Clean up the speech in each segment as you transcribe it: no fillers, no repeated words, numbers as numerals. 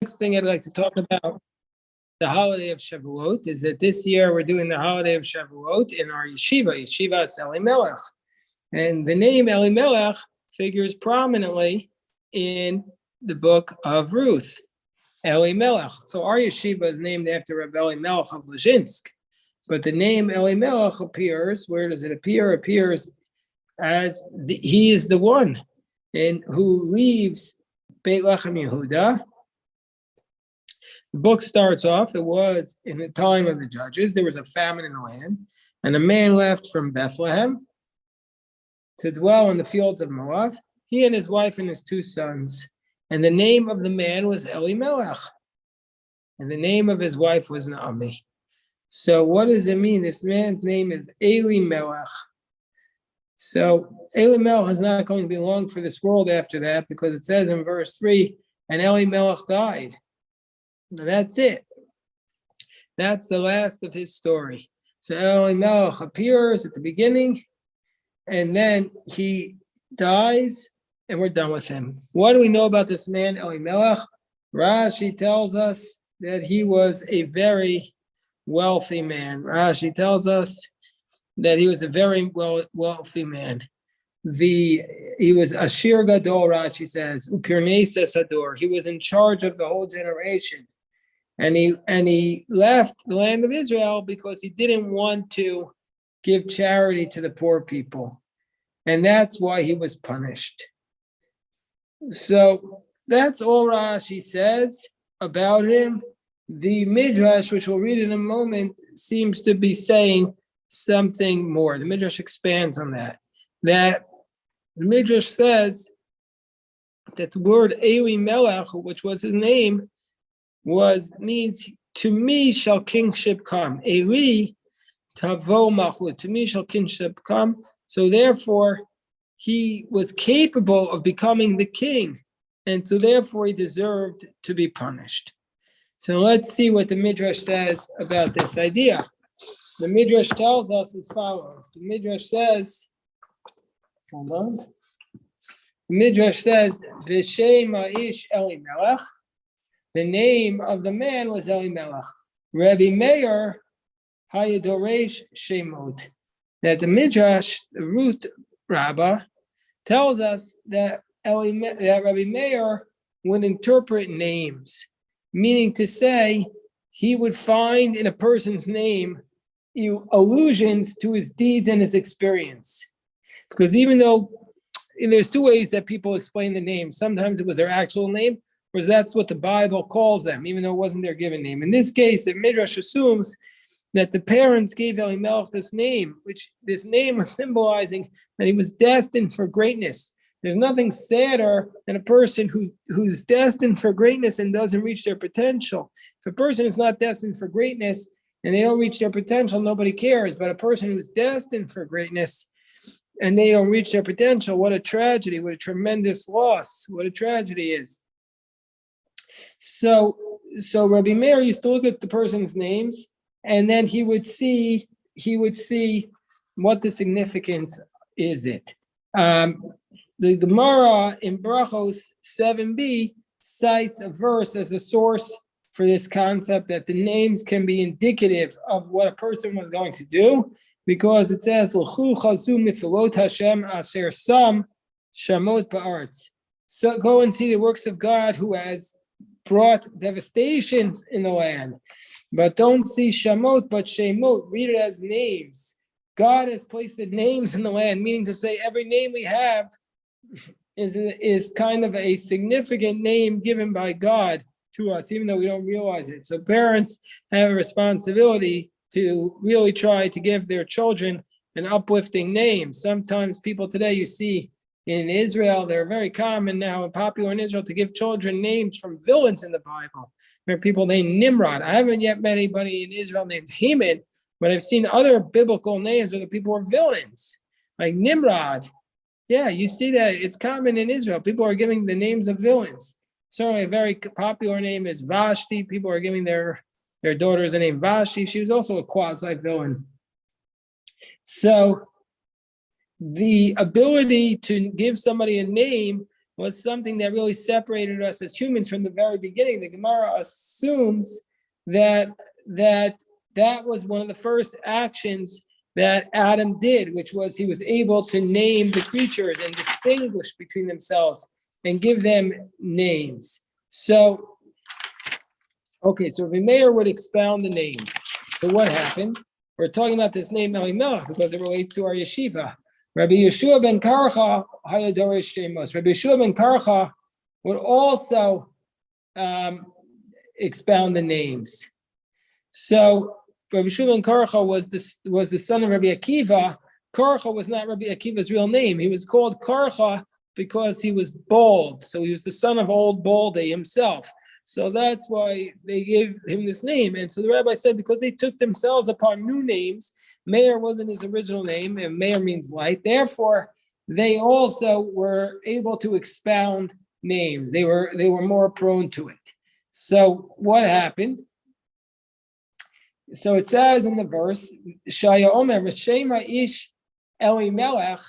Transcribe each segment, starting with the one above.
Next thing I'd like to talk about the holiday of Shavuot is that this year we're doing the holiday of Shavuot in our yeshiva Elimelech. And the name Elimelech figures prominently in the book of Ruth, Elimelech. So our yeshiva is named after Rabbi Elimelech of Lezhinsk. But the name Elimelech appears, where does it appear? It appears as he is the one who leaves Beit Lechem Yehuda. The book starts off, it was in the time of the judges, there was a famine in the land, and a man left from Bethlehem to dwell in the fields of Moab, he and his wife and his 2 sons. And the name of the man was Elimelech, and the name of his wife was Naomi. So what does it mean? This man's name is Elimelech. So Elimelech is not going to be long for this world after that, because it says in verse 3, and Elimelech died. And that's it. That's the last of his story. So Elimelech appears at the beginning, and then he dies, and we're done with him. What do we know about this man, Elimelech? Rashi tells us that he was a very wealthy man. Rashi tells us that he was a very wealthy man. He was Ashir Gadol, Rashi says, Upirnesa Sador. He was in charge of the whole generation. And he left the land of Israel because he didn't want to give charity to the poor people. And that's why he was punished. So that's all Rashi says about him. The Midrash, which we'll read in a moment, seems to be saying something more. The Midrash expands on that. That the Midrash says that the word Elimelech, which was his name, means to me shall kingship come. Eli tavo malchut, to me shall kingship come. So therefore, he was capable of becoming the king, and so therefore he deserved to be punished. So let's see what the Midrash says about this idea. The Midrash tells us as follows. The Midrash says, hold on. The Midrash says, V'shem ha'ish Elimelech. The name of the man was Elimelech. Rabbi Meir hayadoresh shemot. That the Midrash, the Ruth Rabbah, tells us that Rabbi Meir would interpret names, meaning to say he would find in a person's name allusions to his deeds and his experience. Because even though there's 2 ways that people explain the name, sometimes it was their actual name, whereas that's what the Bible calls them, even though it wasn't their given name. In this case, the Midrash assumes that the parents gave Elimelech this name, which this name was symbolizing that he was destined for greatness. There's nothing sadder than a person who's destined for greatness and doesn't reach their potential. If a person is not destined for greatness and they don't reach their potential, nobody cares. But a person who's destined for greatness and they don't reach their potential, what a tragedy, what a tremendous loss, what a tragedy is. So Rabbi Meir used to look at the person's names, and then he would see what the significance is. The Gemara in Brachos 7b cites a verse as a source for this concept that the names can be indicative of what a person was going to do, because it says L'chu chazu mitfilot Hashem asher sam shamot ba'aretz. So go and see the works of God who has brought devastations in the land. But don't see shamot, but shemot. Read it as names. God has placed the names in the land, meaning to say every name we have is kind of a significant name given by God to us, even though we don't realize it. So parents have a responsibility to really try to give their children an uplifting name. Sometimes people today, you see in Israel, they're very common now and popular in Israel to give children names from villains in the Bible. There are people named Nimrod. I haven't yet met anybody in Israel named Haman, but I've seen other biblical names where the people are villains, like Nimrod. Yeah, you see that it's common in Israel. People are giving the names of villains. Certainly a very popular name is Vashti. People are giving their daughters a name Vashti. She was also a quasi-villain. So the ability to give somebody a name was something that really separated us as humans from the very beginning. The Gemara assumes that was one of the first actions that Adam did, which was he was able to name the creatures and distinguish between themselves and give them names. So, okay, so Rabbi Meir would expound the names. So what happened? We're talking about this name Elimelech because it relates to our yeshiva. Rabbi Yeshua ben Karcha Hayadorish Shemos. Rabbi Yeshua ben Karcha would also expound the names. So Rabbi Yeshua ben Karcha was the son of Rabbi Akiva. Karcha was not Rabbi Akiva's real name. He was called Karcha because he was bald. So he was the son of old Baldy himself. So that's why they gave him this name. And so the rabbi said, because they took themselves upon new names, Meir wasn't his original name, and Meir means light. Therefore, they also were able to expound names. They were more prone to it. So what happened? So it says in the verse, Shaya Omer Shema Ish Elimelech,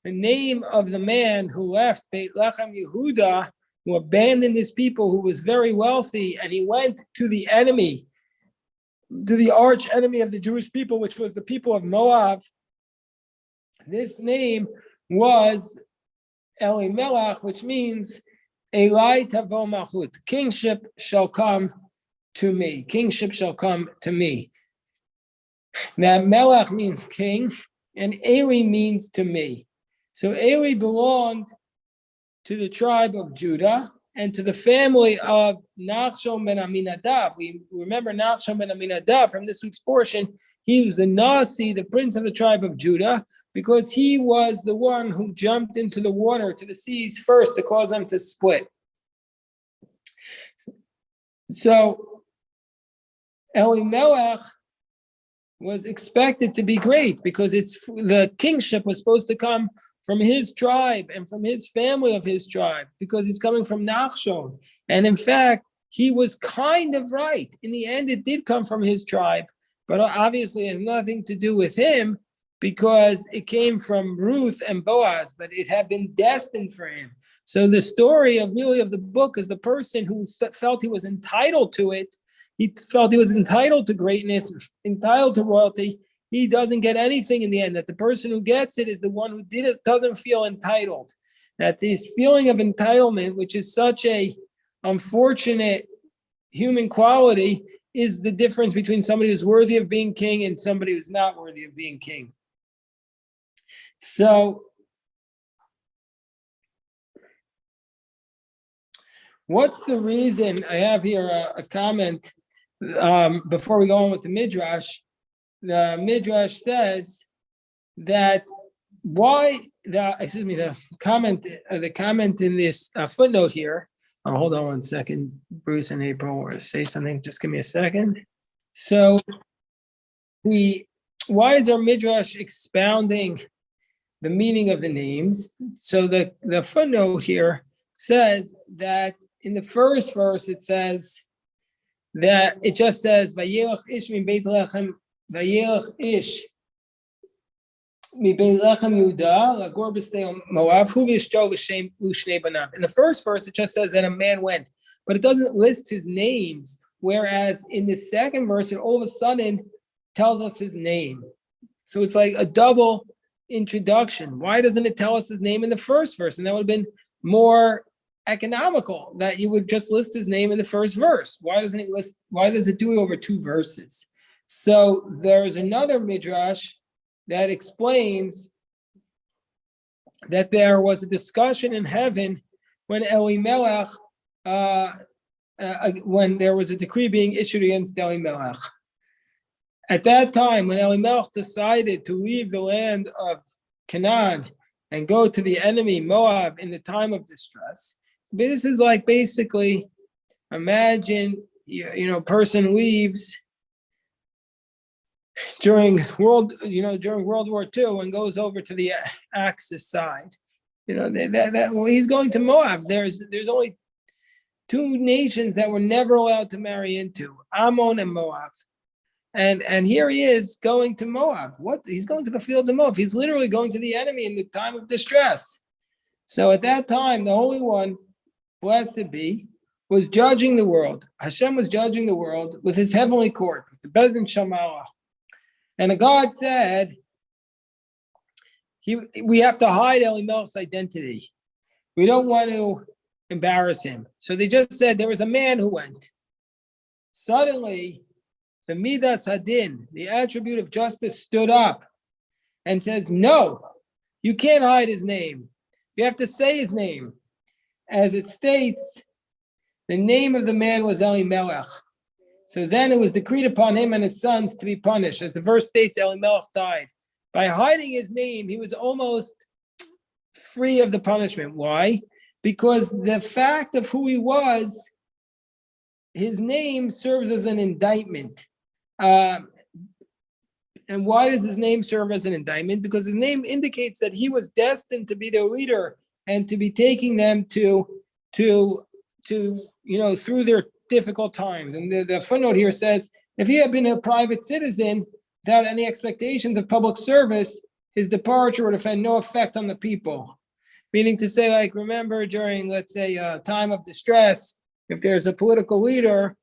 the name of the man who left Beit Lechem Yehuda, who abandoned his people, who was very wealthy, and he went to the enemy, to the arch enemy of the Jewish people, which was the people of Moab. This name was Elimelech, which means Elai Tavo Malchut, kingship shall come to me. Kingship shall come to me. Now, Melech means king, and Eli means to me. So Eli belonged to the tribe of Judah and to the family of Nachshon ben Aminadab. We remember Nachshon ben Aminadab from this week's portion. He was the Nasi, the prince of the tribe of Judah, because he was the one who jumped into the water, to the seas first, to cause them to split. So Elimelech was expected to be great because the kingship was supposed to come from his tribe and from his family of his tribe, because he's coming from Nachshon. And in fact, he was kind of right. In the end, it did come from his tribe, but obviously it has nothing to do with him because it came from Ruth and Boaz, but it had been destined for him. So the story of the book is the person who felt he was entitled to it. He felt he was entitled to greatness, entitled to royalty. He doesn't get anything in the end. That the person who gets it is the one who did it, doesn't feel entitled. That this feeling of entitlement, which is such a unfortunate human quality, is the difference between somebody who's worthy of being king and somebody who's not worthy of being king. So, what's the reason? I have here a comment before we go on with the Midrash. The Midrash says that the comment in this footnote here. Oh, hold on one second, Bruce and April, or say something. Just give me a second. So, why is our Midrash expounding the meaning of the names? So the footnote here says that in the first verse it says that it just says Vayelach ish min Beit Lechem, Vayelach ish mi Beit Lechem Yehuda lagor b'snei Moav hu v'ishto v'shem u'shnei banav. In the first verse it just says that a man went, but it doesn't list his names. Whereas in the second verse it all of a sudden tells us his name. So it's like a double introduction. Why doesn't it tell us his name in the first verse? And that would have been more economical, that you would just list his name in the first verse. Why does it do it over two verses? So there's another midrash that explains that there was a discussion in heaven when Elimelech, when there was a decree being issued against Elimelech. At that time, when Elimelech decided to leave the land of Canaan and go to the enemy Moab in the time of distress, this is like basically, imagine, person leaves during World War II and goes over to the Axis side. He's going to Moab. There's only two nations that were never allowed to marry into, Ammon and Moab. And here he is going to Moab. He's going to the fields of Moab. He's literally going to the enemy in the time of distress. So at that time, the Holy One, blessed be, was judging the world. Hashem was judging the world with his heavenly court, the Bezin Shamala. And the God said, we have to hide Elimelech's identity. We don't want to embarrass him. So they just said there was a man who went. Suddenly, the Midas Hadin, the attribute of justice, stood up and says, no, you can't hide his name. You have to say his name. As it states, the name of the man was Elimelech. So then it was decreed upon him and his sons to be punished. As the verse states, Elimelech died. By hiding his name, he was almost free of the punishment. Why? Because the fact of who he was, his name serves as an indictment. And why does his name serve as an indictment? Because his name indicates that he was destined to be their leader and to be taking them to through their difficult times. And the footnote here says, if he had been a private citizen without any expectations of public service, his departure would have had no effect on the people. Meaning to say, like, remember during, let's say, a time of distress, if there's a political leader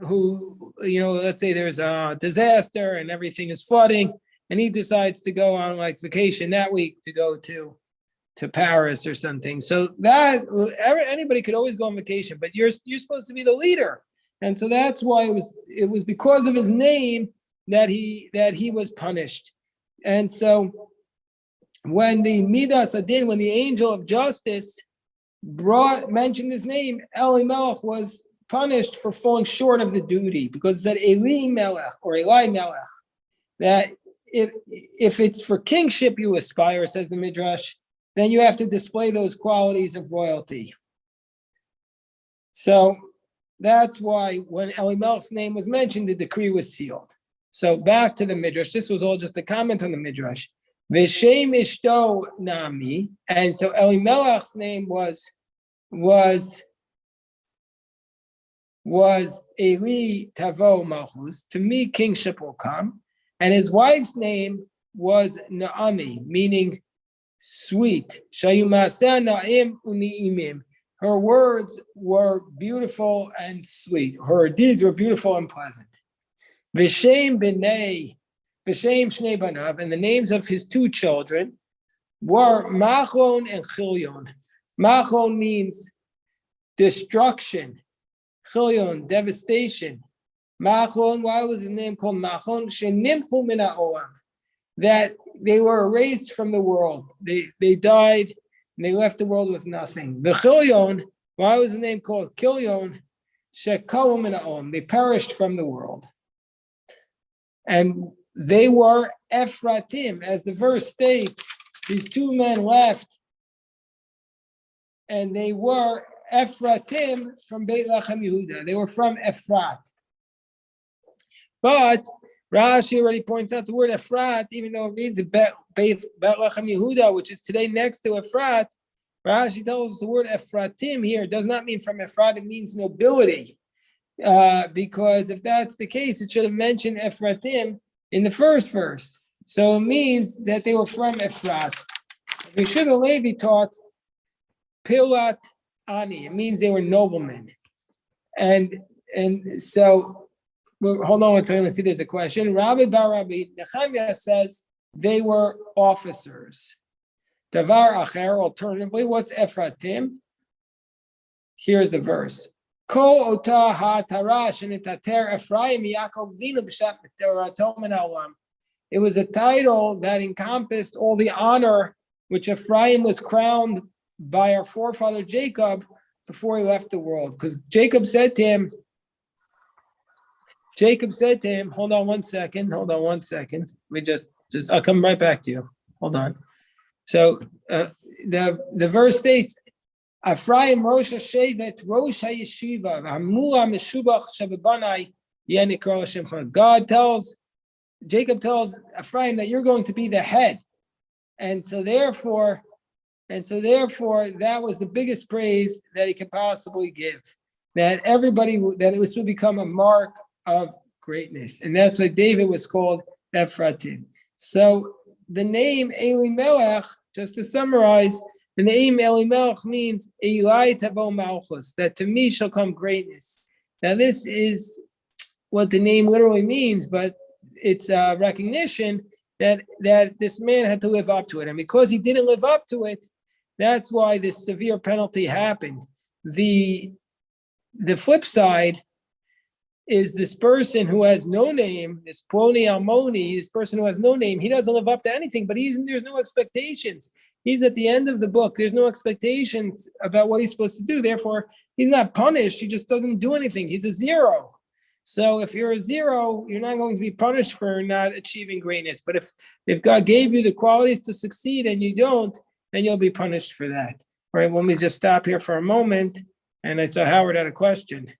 who, let's say there's a disaster and everything is flooding, and he decides to go on like vacation that week to go to Paris or something. So that anybody could always go on vacation, but you're supposed to be the leader. And so that's why it was because of his name that he was punished. And so when the Midas Adin, when the angel of justice mentioned his name, Elimelech was punished for falling short of the duty, because it said Elimelech or Elimelech, that if it's for kingship you aspire, says the Midrash, then you have to display those qualities of royalty. So that's why when Elimelech's name was mentioned, the decree was sealed. So back to the Midrash. This was all just a comment on the Midrash. V'shem ishto nami, and so Elimelech's name was Eli Tavo Malchus, to me kingship will come, and his wife's name was Naomi, meaning sweet. Shayumasa Naim Uniimim. Her words were beautiful and sweet. Her deeds were beautiful and pleasant. V'shem Shnei Banav, and the names of his two children were Machlon and Chilion. Machlon means destruction. Chilion, devastation. Machlon, why was his name called Machlon? Shenimchu min ha'olam, that they were erased from the world. They died and they left the world with nothing. The Chilion, why was the name called Kilion? Shekalu min ha'olam, they perished from the world. And they were Ephratim, as the verse states. These two men left, and they were Ephratim from Beit Lechem Yehuda. They were from Ephrat. But Rashi already points out the word Ephrat, even though it means Beit Lechem Yehuda, which is today next to Ephrat. Rashi tells us the word Ephratim here does not mean from Ephrat, it means nobility. Because if that's the case, it should have mentioned Ephratim in the first verse. So it means that they were from Ephrat. Yeshiva Levi taught Pilat Ani. It means they were noblemen. And so, hold on one second. Let's see, there's a question. Rabbi Bar Rabbi Nechemiah says they were officers. Davar Acher, alternatively, what's Ephratim? Here's the verse. Kol ota ha-tarash nitater Ephraim Yaakov Vinu b'shat b'terato min ha'olam. It was a title that encompassed all the honor which Ephraim was crowned by our forefather Jacob before he left the world. Because Jacob said to him, hold on one second. We just I'll come right back to you. Hold on. So the verse states, Ephraim Rosh HaShevet, Rosh HaYeshiva, Hamula Meshubach Shababanai Yenikro Shemcha. Jacob tells Ephraim that you're going to be the head. And so therefore, that was the biggest praise that he could possibly give. That it was to become a mark of greatness. And that's why David was called Ephratim. So the name Elimelech, just to summarize, The name Elimelech means Eli Tavo Malchus, that to me shall come greatness. Now, this is what the name literally means, but it's a recognition that this man had to live up to it. And because he didn't live up to it, that's why this severe penalty happened. The flip side is this person who has no name, this Ploni Almoni, this person who has no name, he doesn't live up to anything, but there's no expectations. He's at the end of the book. There's no expectations about what he's supposed to do. Therefore, he's not punished. He just doesn't do anything. He's a zero. So if you're a zero, you're not going to be punished for not achieving greatness. But if God gave you the qualities to succeed and you don't, then you'll be punished for that. All right, let me just stop here for a moment. And I saw Howard had a question.